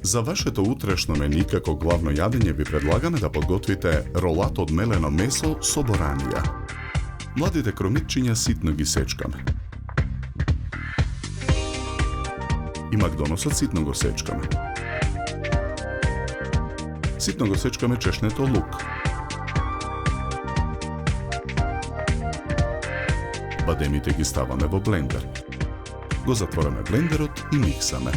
За вашето утрешно мени како главно јадење ви предлагаме да подготвите ролат од мелено месо со боранија. Младите кромитчиња ситно ги сечкаме. И макдоносот ситно го сечкаме. Ситно го сечкаме чешнето лук. Бадемите ги ставаме во блендер. Го затвораме блендерот и миксаме.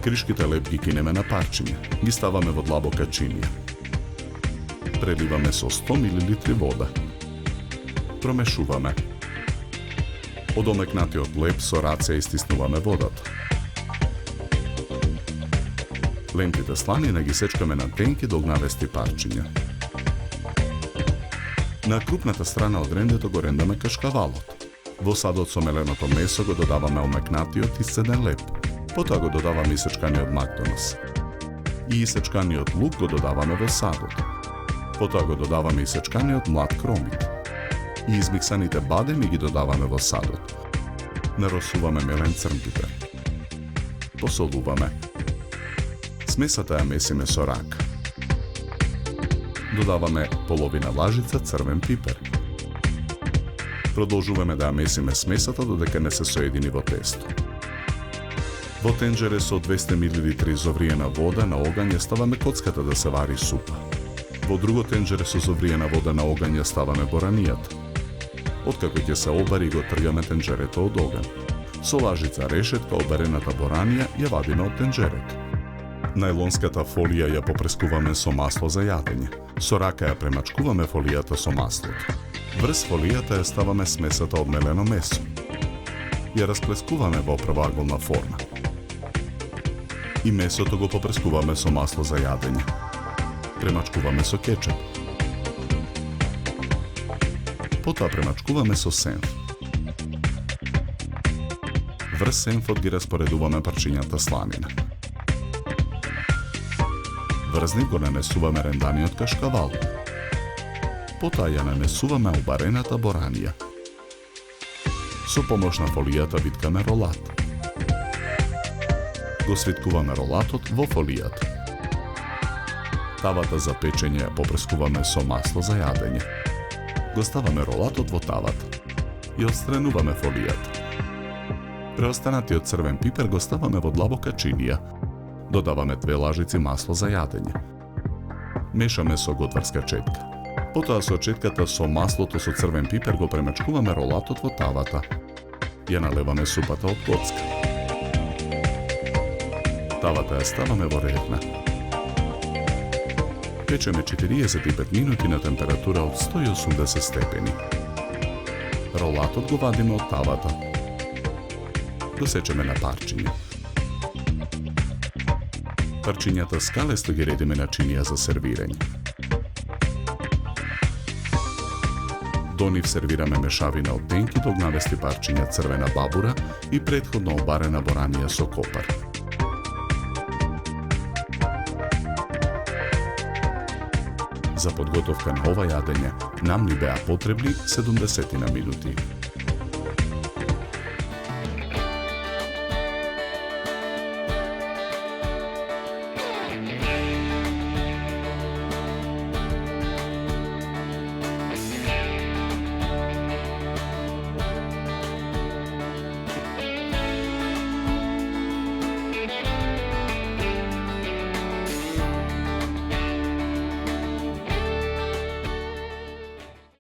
Кришките леп ги кинеме на парчиња, ги ставаме во длабока чинија. Преливаме со 100 мл вода. Промешуваме. Од омекнатиот леп со раце истиснуваме водата. Лентите сланина ги сечкаме на тенки до огнавести парчиња. На крупната страна од рендето го рендаме кашкавалот. Во садот со меленото месо го додаваме омекнатиот исцеден леп. Потоа го додаваме исечканиот макдонос. И исечканиот лук го додаваме во садот. Потоа го додаваме исечканиот млад кромит. И измиксаните бадеми ги додаваме во садот. Наросуваме мелен црн пипер. Посолуваме. Смесата ја месиме со рака. Додаваме половина лажица црвен пипер. Продолжуваме да ја месиме смесата додека не се соедини во тесто. Во тенџере со 200 мл изовриена вода на оган ја ставаме коцката да се вари супа. Во друго тенџере со изовриена вода на оган ја ставаме боранијата. Откако ќе се обари, го тргаме тенџерето од оган. Со лажица решетка обарената боранија ја вадиме од тенџерето. Најлонската фолија ја попрескуваме со масло за јадење. Со рака ја премачкуваме фолијата со маслото. Врз фолијата ја ставаме смесата од мелено месо. Ја расплескуваме во правоаголна форма. И месото го попрескуваме со масло за јадење. Премачкуваме со кетчуп. Потоа премачкуваме со сенф. Врз сенфот ги распоредуваме парчињата сланина. Врз нив го нанесуваме ренданиот кашкавал. Потоа ја нанесуваме обарената боранија. Со помош на фолијата виткаме ролат. Го свиткуваме ролатот во фолијата. Тавата за печење ја попрескуваме со масло за јадење. Го ставаме ролатот во тавата и отстрануваме фолијата. Преостанатиот црвен пипер го ставаме во длабока чинија. Додаваме 2 лажици масло за јадење. Мешаме со готварска четка. Потоа со четката со маслото со црвен пипер го премачкуваме ролатот во тавата. Ја налеваме супата од коцка. Тавата ја ставаме во редна. Печеме 45 минути на температура од 180 степени. Ролатот го вадиме од тавата. Го сечеме на парчиња. Парчињата скалесто ги редиме на чинија за сервирање. До нив сервираме мешавина од тенки до огнавести парчиња црвена бабура и претходно обарена боранија со копар. За подготовка на ова јадење нам ни беа потребни 70 минути.